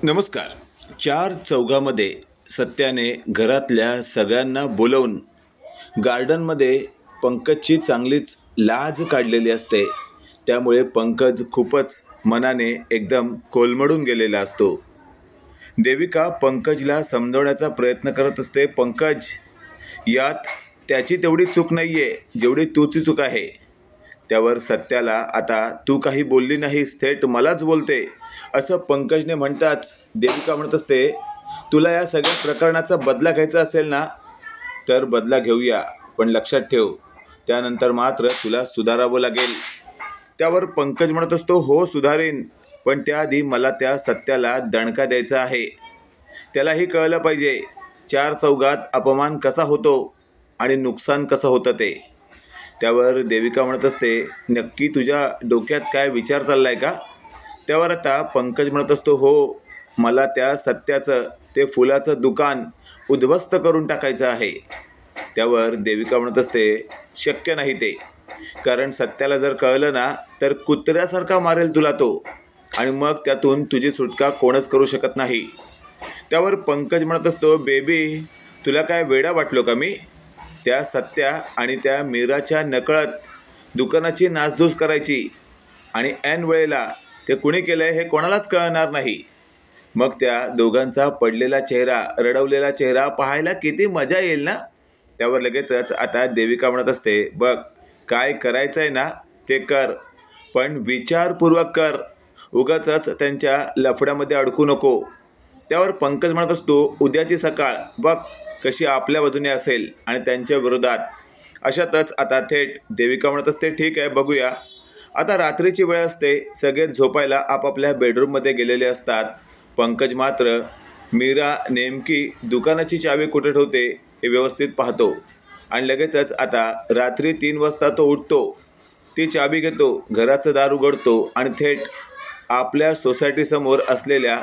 नमस्कार. चार चौघामध्ये सत्याने घरातल्या सगळ्यांना बोलवून गार्डनमध्ये पंकजची चांगलीच लाज काढलेली असते. त्यामुळे पंकज खूपच मनाने एकदम कोलमडून गेलेला असतो. देविका पंकजला समजवण्याचा प्रयत्न करत असते. पंकज, यात त्याची तेवढी चूक नाही आहे जेवढी तूची चूक आहे. त्यावर सत्याला, आता तू काही बोलली नाहीस, थेट मलाच बोलते असं पंकजने म्हणताच देविका म्हणत असते, तुला या सगळ्या प्रकरणाचा बदला घ्यायचा असेल ना तर बदला घेऊया, पण लक्षात ठेव त्यानंतर मात्र तुला सुधारावं लागेल. त्यावर पंकज म्हणत असतो, हो सुधारेन, पण त्याआधी मला त्या सत्याला दणका द्यायचा आहे. त्यालाही कळलं पाहिजे चार चौघात अपमान कसा होतो आणि नुकसान कसं होतं ते. त्यावर देविका म्हणत असते, नक्की तुझ्या डोक्यात काय विचार चाललाय का. त्यावर आता पंकज म्हणत असतो, हो, मला त्या सत्याचं ते फुलाचं दुकान उद्ध्वस्त करून टाकायचं आहे. त्यावर देविका म्हणत असते, शक्य नाही ते, कारण सत्याला जर कळलं ना तर कुत्र्यासारखा मारेल तुला तो, आणि मग त्यातून तुझी सुटका कोणच करू शकत नाही. त्यावर पंकज म्हणत असतो, बेबी तुला काय वेडा वाटलो का मी. त्या सत्या आणि त्या मीराच्या नकळत दुकानाची नासधूस करायची आणि ऐन वेळेला ते कुणी केलंय हे कोणालाच कळणार नाही. मग त्या दोघांचा पडलेला चेहरा, रडवलेला चेहरा पाहायला किती मजा येईल ना. त्यावर लगेचच आता देविका म्हणत असते, बघ काय करायचं आहे ना ते कर, पण विचारपूर्वक कर, उगाचच त्यांच्या लफड्यामध्ये अडकू नको. त्यावर पंकज म्हणत असतो, उद्याची सकाळ बघ कशी आपल्या बाजूने असेल आणि त्यांच्या विरोधात. अशातच आता थेट देविका म्हणत असते, ठीक आहे बघूया. आता रात्रीची वेळ असते, सगळेच झोपायला आपापल्या बेडरूममध्ये गेलेले असतात. पंकज मात्र मीरा नेमकी दुकानाची चावी कुठे ठेवते हे व्यवस्थित पाहतो आणि लगेचच आता रात्री 3 वाजता तो उठतो, ती चावी घेतो, घराचं दार उघडतो आणि थेट आपल्या सोसायटीसमोर असलेल्या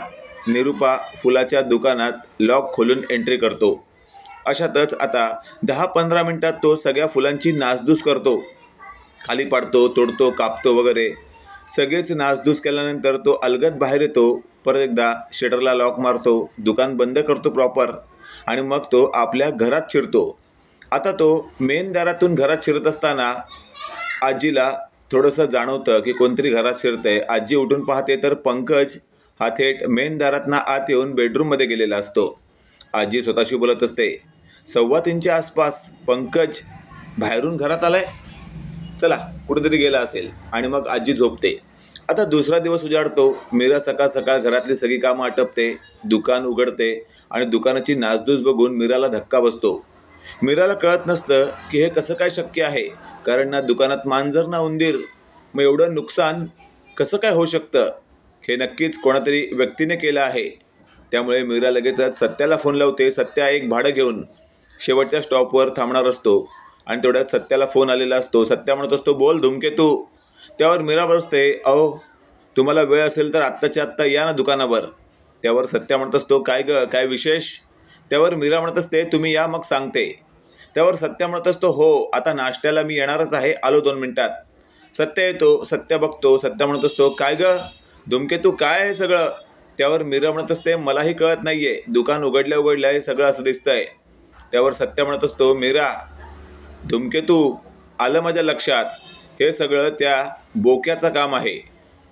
निरुपा फुलाच्या दुकानात लॉक खोलून एंट्री करतो. अशातच आता 10-15 मिनिटात तो सगळ्या फुलांची नासधूस करतो, खाली पाडतो, तोडतो, कापतो वगैरे. सगळेच नासधूस केल्यानंतर तो अलगद बाहेर येतो, परत एकदा शटरला लॉक मारतो, दुकान बंद करतो प्रॉपर, आणि मग तो आपल्या घरात शिरतो. आता तो मेन दारातून घरात शिरत असताना आजीला थोडंसं जाणवतं की कोणतरी घरात शिरतंय. आजी उठून पाहते तर पंकज हा थेट मेन दारातनं आत येऊन बेडरूममध्ये गेलेला असतो. आजी स्वतःशी बोलत असते, 3:15च्या आसपास पंकज बाहेरून घरात आलाय, चला कुठेतरी गेला असेल, आणि मग आजी झोपते. आता दुसरा दिवस उजाडतो. मीरा सकाळ सकाळ घरातली सगळी कामं आटपते, दुकान उघडते आणि दुकानाची नासधूस बघून मीराला धक्का बसतो. मीराला कळत नसतं की हे कसं काय शक्य आहे, कारण ना दुकानात मांजर ना उंदीर, मग एवढं नुकसान कसं काय होऊ शकतं. हे नक्कीच कोणातरी व्यक्तीने केलं आहे. त्यामुळे मीरा लगेचच सत्याला फोन लावते. सत्या एक भाडं घेऊन शेवटच्या स्टॉपवर थांबणार असतो आणि तेवढ्यात सत्याला फोन आलेला असतो. सत्या म्हणत असतो, बोल धूमकेतू. त्यावर मीरा बसते, अहो तुम्हाला वेळ असेल तर आत्ताच्या आत्ता या ना दुकानावर. त्यावर सत्या म्हणत असतो, काय ग, काय विशेष. त्यावर मीरा म्हणत असते, तुम्ही या मग सांगते. त्यावर सत्या म्हणत असतो, हो आता नाश्त्याला मी येणारच आहे, आलो 2 मिनिटात. सत्या येतो, सत्या बघतो. सत्या म्हणत असतो, काय ग धूमकेतू, काय आहे सगळं. त्यावर मीरा म्हणत असते, मलाही कळत नाहीये, दुकान उघडल्या हे सगळं असं दिसतंय. त्यावर सत्या म्हणत असतो, मीरा धूमकेतू, आलं माझ्या लक्षात, हे सगळं त्या बोक्याचं काम आहे.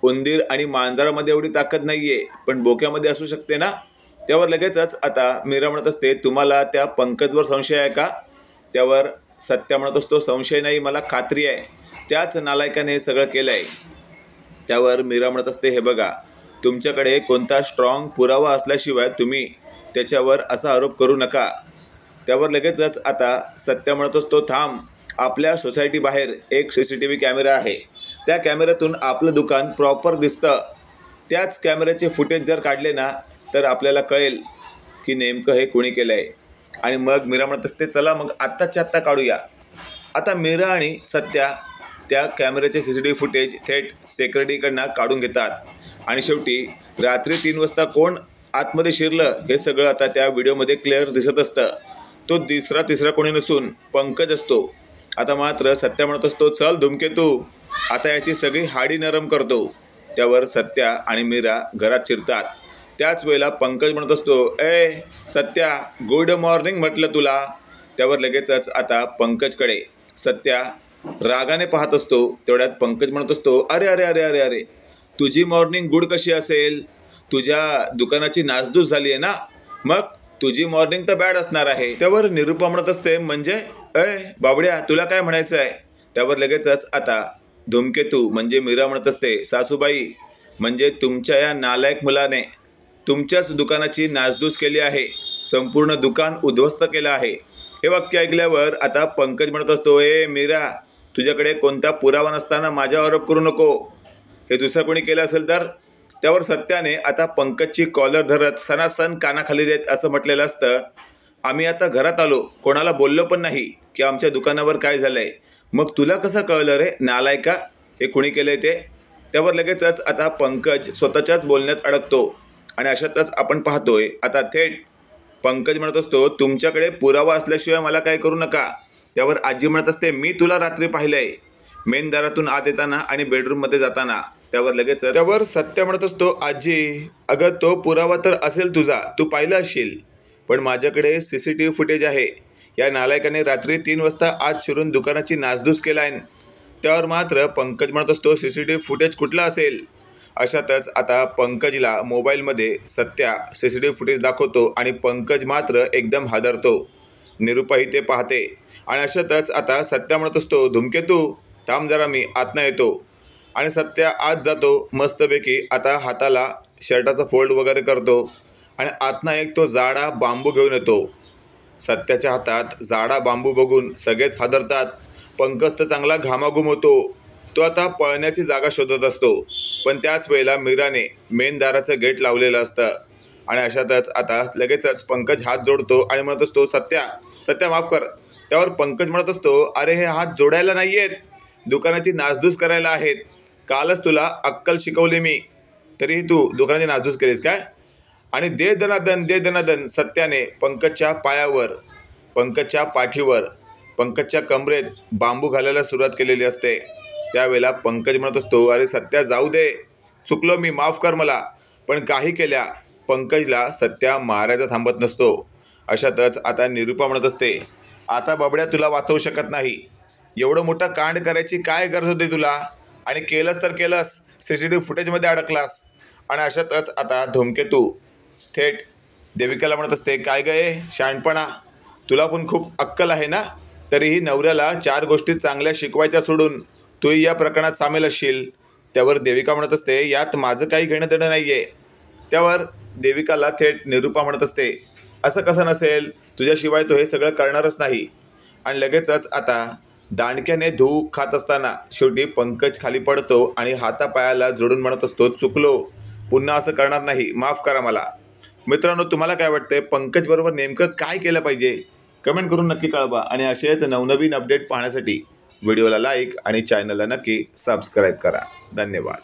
उंदीर आणि मांजरामध्ये एवढी ताकद नाहीये, पण बोक्यामध्ये असू शकते ना. त्यावर लगेचच आता मीरा म्हणत असते, तुम्हाला त्या पंकजवर संशय आहे का. त्यावर सत्या म्हणत असतो, संशय नाही, मला खात्री आहे, त्याच नालायकाने हे सगळं केलं आहे. त्यावर मीरा म्हणत असते, हे बघा, तुमच्याकडे कोणता स्ट्रॉंग पुरावा असल्याशिवाय तुम्ही त्याच्यावर असा आरोप करू नका. त्यावर लगेचच आता सत्या म्हणत असतो, थांब, आपल्या सोसायटी बाहेर एक CCTV कॅमेरा आहे, त्या कॅमेऱ्यातून आपलं दुकान प्रॉपर दिसतं. त्याच कॅमेऱ्याचे फुटेज जर काढले ना तर आपल्याला कळेल की नेमकं हे कोणी केलं आहे. आणि मग मीरा म्हणत असते, चला मग आत्ताच्या आत्ता काढूया. आता मीरा आणि सत्या त्या कॅमेऱ्याचे CCTV फुटेज थेट सेक्युरिटीकडनं काढून घेतात आणि शेवटी रात्री 3 वाजता कोण आतमध्ये शिरलं हे सगळं आता त्या व्हिडिओमध्ये क्लिअर दिसत असतं. तो तिसरा कोणी नसून पंकज असतो. आता मात्र सत्या म्हणत असतो, चल धूमकेतू, आता याची सगळी हाडी नरम करतो. त्यावर सत्या आणि मीरा घरात शिरतात. त्याच वेळेला पंकज म्हणत असतो, ए सत्या गुड मॉर्निंग म्हटलं तुला. त्यावर लगेचच आता पंकजकडे सत्या रागाने पाहत असतो. तेवढ्यात पंकज म्हणत असतो, अरे अरे अरे अरे अरे तुझी मॉर्निंग गुड कशी असेल? तुझ्या दुकानाची नासधूस झाली आहे ना, मग तुझी मॉर्निंग तर बॅड असणार आहे. त्यावर निरुपा म्हणत असते, म्हणजे अय बाबड्या तुला काय म्हणायचं आहे? त्यावर लगेचच आता धूमकेतू म्हणजे मीरा म्हणत असते, सासूबाई म्हणजे तुमच्या या नालायक मुलाने तुमच्याच दुकानाची नासधूस केली आहे, संपूर्ण दुकान उद्ध्वस्त केलं आहे. हे वाक्य ऐकल्यावर आता पंकज म्हणत असतो, ए मीरा तुझ्याकडे कोणता पुरावा नसताना माझ्यावर आरोप करू नको. हे दुसरं कोणी केलं असेल तर? त्यावर सत्याने आता पंकजची कॉलर धरत सणासण कानाखाली देत असं म्हटलेलं असतं, आम्ही आता घरात आलो, कोणाला बोललो पण नाही की आमच्या दुकानावर काय झालंय. मग तुला कसं कळलं रे नालायका हे कुणी केलंय ते? त्यावर लगेचच आता पंकज स्वतःच्याच बोलण्यात अडकतो आणि अशातच आपण पाहतोय आता थेट पंकज म्हणत असतो, तुमच्याकडे पुरावा असल्याशिवाय मला काय करू नका. त्यावर आजी म्हणत असते, मी तुला रात्री पाहिलंय मेन दारातून आत येताना आणि बेडरूममध्ये जाताना. त्यावर सत्य म्हणत असतो, आजी अगं तो पुरावा तर असेल तुझा, तू पाहिला असशील, पण माझ्याकडे CCTV फुटेज आहे. या नालायकाने रात्री 3 वाजता आत शिरून दुकानाची नासधूस केलाय. त्यावर मात्र पंकज म्हणत असतो, CCTV फुटेज कुठला असेल? अशातच आता पंकजला मोबाईलमध्ये सत्या CCTV फुटेज दाखवतो आणि पंकज मात्र एकदम हादरतो. निरुपाही ते पाहते आणि अशातच आता सत्या म्हणत असतो, धूमकेतू थांब जरा मी आतनं येतो. आणि सत्या आत जातो मस्तपैकी आता हाताला शर्टाचा फोल्ड वगैरे करतो आणि आतनं एक तो जाडा बांबू घेऊन येतो. सत्याच्या हातात जाडा बांबू बघून सगळेच हादरतात. पंकज तर चांगला घामाघूम होतो. तो आता पळण्याची जागा शोधत असतो, पण त्याच वेळेला मीराने मेन दाराचं गेट लावलेलं असतं. आणि अशातच आता लगेचच पंकज हात जोडतो आणि म्हणत असतो, सत्या माफ कर. त्यावर पंकज म्हणत असतो, अरे हे हात जोडायला नाही आहेत, दुकानाची नासधूस करायला आहेत. कालच तुला अक्कल शिकवली मी, तरीही तू दुकानाची नासधूस केलीस काय? आणि दे दनादन सत्याने पंकजच्या पायावर, पंकजच्या पाठीवर, पंकजच्या कमरेत बांबू घालायला सुरुवात केलेली असते. त्यावेळेला पंकज म्हणत असतो, अरे सत्या जाऊ दे, चुकलो मी, माफ कर मला. पण काही केल्या पंकजला सत्या मारायचा थांबत नसतो. अशातच आता निरुपा म्हणत असते, आता बाबड्या तुला वाचवू शकत नाही. एवढं मोठं कांड करायची काय गरज होती तुला? आणि केलंस तर केलंस, CCTV फुटेजमध्ये अडकलास. आणि अशातच आता धूमकेतू थेट देविकाला म्हणत असते, काय गये शहाणपणा, तुला पण खूप अक्कल आहे ना, तरीही नवऱ्याला 4 गोष्टी चांगल्या शिकवायच्या सोडून तूही या प्रकरणात सामील असशील. त्यावर देविका म्हणत असते, यात माझं काही घेणं देणं नाही आहे. त्यावर देविकाला थेट निरुपा म्हणत असते, असं कसं नसेल, तुझ्याशिवाय तो हे सगळं करणारच नाही. आणि लगेचच आता दांडक्याने धूळ खात असताना शेवटी पंकज खाली पडतो आणि हातापायाला जोडून म्हणत असतो, चुकलो, पुन्हा असं करणार नाही, माफ करा मला. मित्रांनो तुम्हाला काय वाटतंय, पंकज बरोबर नेमकं काय केलं पाहिजे? कमेंट करून नक्की कळवा. आणि असेच नवनवीन अपडेट पाहण्यासाठी व्हिडिओला लाईक आणि चॅनलला नक्की सबस्क्राईब करा. धन्यवाद.